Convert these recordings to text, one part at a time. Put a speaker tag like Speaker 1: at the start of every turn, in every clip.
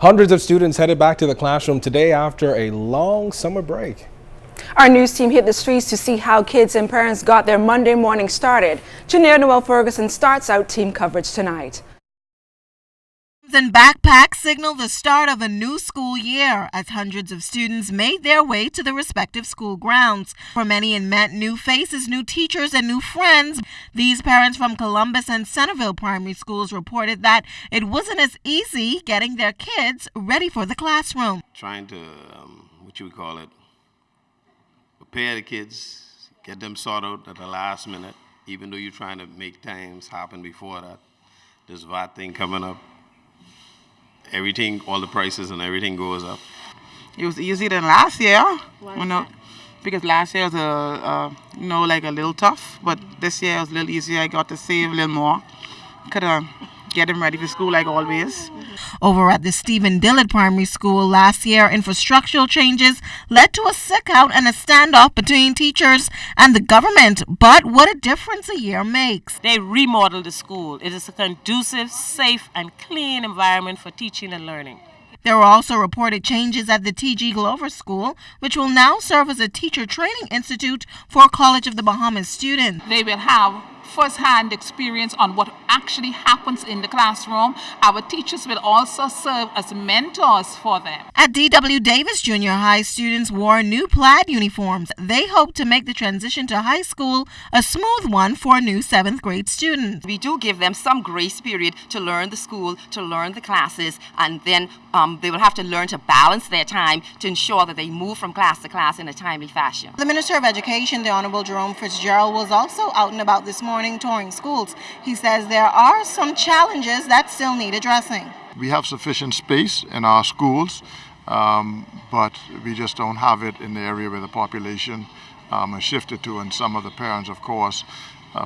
Speaker 1: Hundreds of students headed back to the classroom today after a long summer break.
Speaker 2: Our news team hit the streets to see how kids and parents got their Monday morning started. NOEL-FERGUSON starts out team coverage tonight.
Speaker 3: And backpacks signal the start of a new school year as hundreds of students made their way to the respective school grounds. For many, it meant new faces, new teachers, and new friends. These parents from Columbus and Centerville primary schools reported that it wasn't as easy getting their kids ready for the classroom.
Speaker 4: Trying to, prepare the kids, get them sorted out at the last minute, even though you're trying to make times happen before that. This VAT thing coming up. Everything, all the prices and everything goes up.
Speaker 5: It was easier than last year, because last year was like a little tough, but this year was a little easier. I got to save a little more. Could get them ready for school like always.
Speaker 3: Over at the Stephen Dillard Primary School last year, infrastructural changes led to a sick-out and a standoff between teachers and the government. But what a difference a year makes.
Speaker 6: They remodeled the school. It is a conducive, safe, and clean environment for teaching and learning.
Speaker 3: There were also reported changes at the T.G. Glover School, which will now serve as a teacher training institute for College of the Bahamas students.
Speaker 7: They will have first-hand experience on what actually happens in the classroom. Our teachers will also serve as mentors for them.
Speaker 3: At D.W. Davis Junior High, students wore new plaid uniforms. They hope to make the transition to high school a smooth one for new 7th grade students.
Speaker 8: We do give them some grace period to learn the school, to learn the classes, and then they will have to learn to balance their time to ensure that they move from class to class in a timely fashion.
Speaker 3: The Minister of Education, the Honorable Jerome Fitzgerald, was also out and about this morning touring schools. He says there are some challenges that still need addressing.
Speaker 9: We have sufficient space in our schools, but we just don't have it in the area where the population has shifted to, and some of the parents, of course,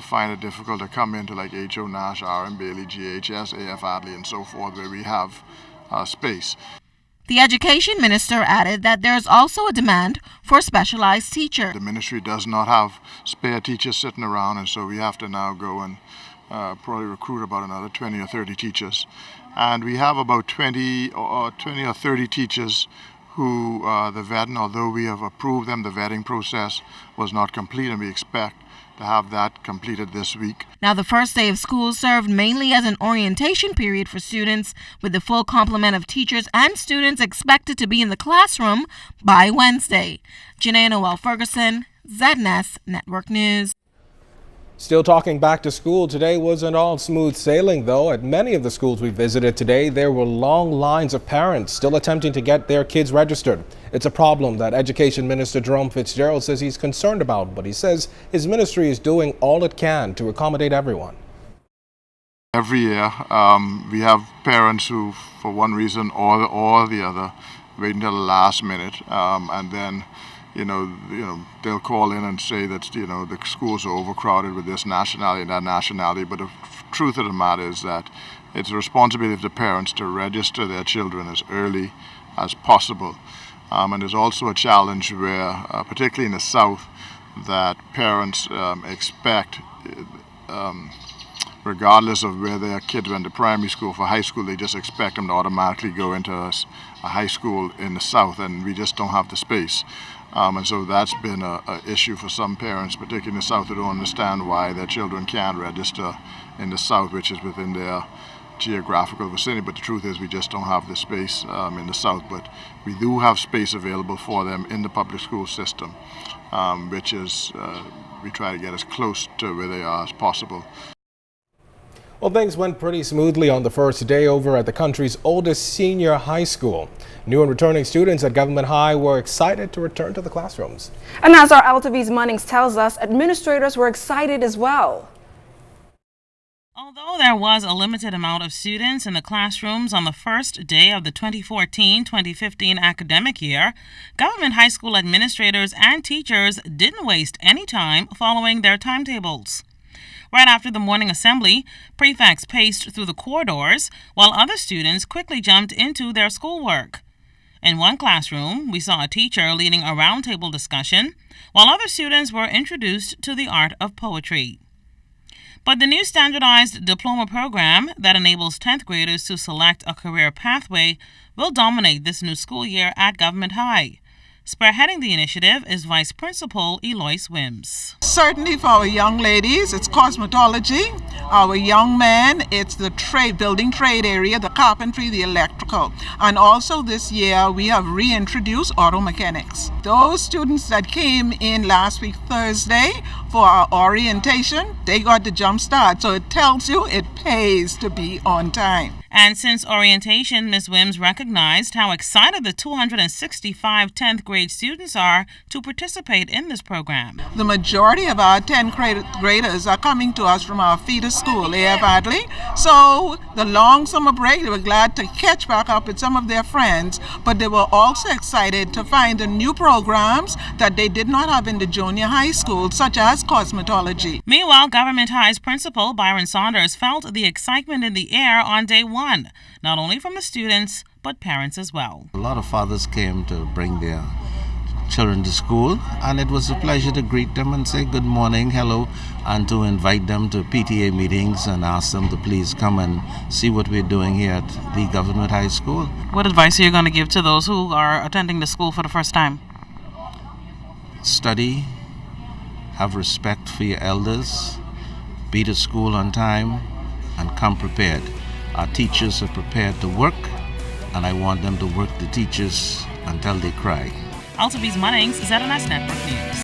Speaker 9: find it difficult to come into like H.O. Nash, R.M. Bailey, GHS, A.F. Adley, and so forth, where we have space.
Speaker 3: The Education Minister added that there is also a demand for specialized teachers.
Speaker 9: The ministry does not have spare teachers sitting around, and so we have to now go and probably recruit about another 20 or 30 teachers. And we have about 20 or 30 teachers who the vetting, although we have approved them, the vetting process was not complete, and we expect to have that completed this week.
Speaker 3: Now, the first day of school served mainly as an orientation period for students, with the full complement of teachers and students expected to be in the classroom by Wednesday. NOEL-FERGUSON, ZNS Network News.
Speaker 1: Still talking back to school, today wasn't all smooth sailing, though. At many of the schools we visited today, there were long lines of parents still attempting to get their kids registered. It's a problem that Education Minister Jerome Fitzgerald says he's concerned about, but he says his ministry is doing all it can to accommodate everyone.
Speaker 9: Every year, we have parents who, for one reason or the other, wait until the last minute, and then they'll call in and say that, the schools are overcrowded with this nationality and that nationality. But the truth of the matter is that it's a responsibility of the parents to register their children as early as possible. And there's also a challenge where, particularly in the South, that parents expect, regardless of where their kids went to primary school, for high school, they just expect them to automatically go into a high school in the South, and we just don't have the space. And so that's been an issue for some parents, particularly in the South, who don't understand why their children can't register in the South, which is within their geographical vicinity. But the truth is we just don't have the space in the South. But we do have space available for them in the public school system, which is we try to get as close to where they are as possible.
Speaker 1: Well, things went pretty smoothly on the first day over at the country's oldest senior high school. New and returning students at Government High were excited to return to the classrooms.
Speaker 2: And as our LTV's Munnings tells us, administrators were excited as well.
Speaker 10: Although there was a limited amount of students in the classrooms on the first day of the 2014-2015 academic year, Government High School administrators and teachers didn't waste any time following their timetables. Right after the morning assembly, prefects paced through the corridors, while other students quickly jumped into their schoolwork. In one classroom, we saw a teacher leading a roundtable discussion, while other students were introduced to the art of poetry. But the new standardized diploma program that enables 10th graders to select a career pathway will dominate this new school year at Government High. Spearheading the initiative is Vice Principal Eloise Wims.
Speaker 5: Certainly for our young ladies, it's cosmetology. Our young men, it's the building trade area, the carpentry, the electrical. And also this year, we have reintroduced auto mechanics. Those students that came in last week, Thursday, for our orientation, they got the jump start. So it tells you it pays to be on time.
Speaker 10: And since orientation, Ms. Wims recognized how excited the 265 10th grade students are to participate in this program.
Speaker 5: The majority of our 10th graders are coming to us from our feeder school, A.F. Adley. So the long summer break, they were glad to catch back up with some of their friends, but they were also excited to find the new programs that they did not have in the junior high school, such as cosmetology.
Speaker 10: Meanwhile, Government High's principal, Byron Saunders, felt the excitement in the air on day one, not only from the students, but parents as well.
Speaker 11: A lot of fathers came to bring their children to school, and it was a pleasure to greet them and say good morning, hello, and to invite them to PTA meetings and ask them to please come and see what we're doing here at the Government High School.
Speaker 10: What advice are you going to give to those who are attending the school for the first time?
Speaker 11: Study, have respect for your elders, be to school on time, and come prepared. Our teachers are prepared to work, and I want them to work the teachers until they cry.
Speaker 10: Altabi's Munnings, ZNS Network News.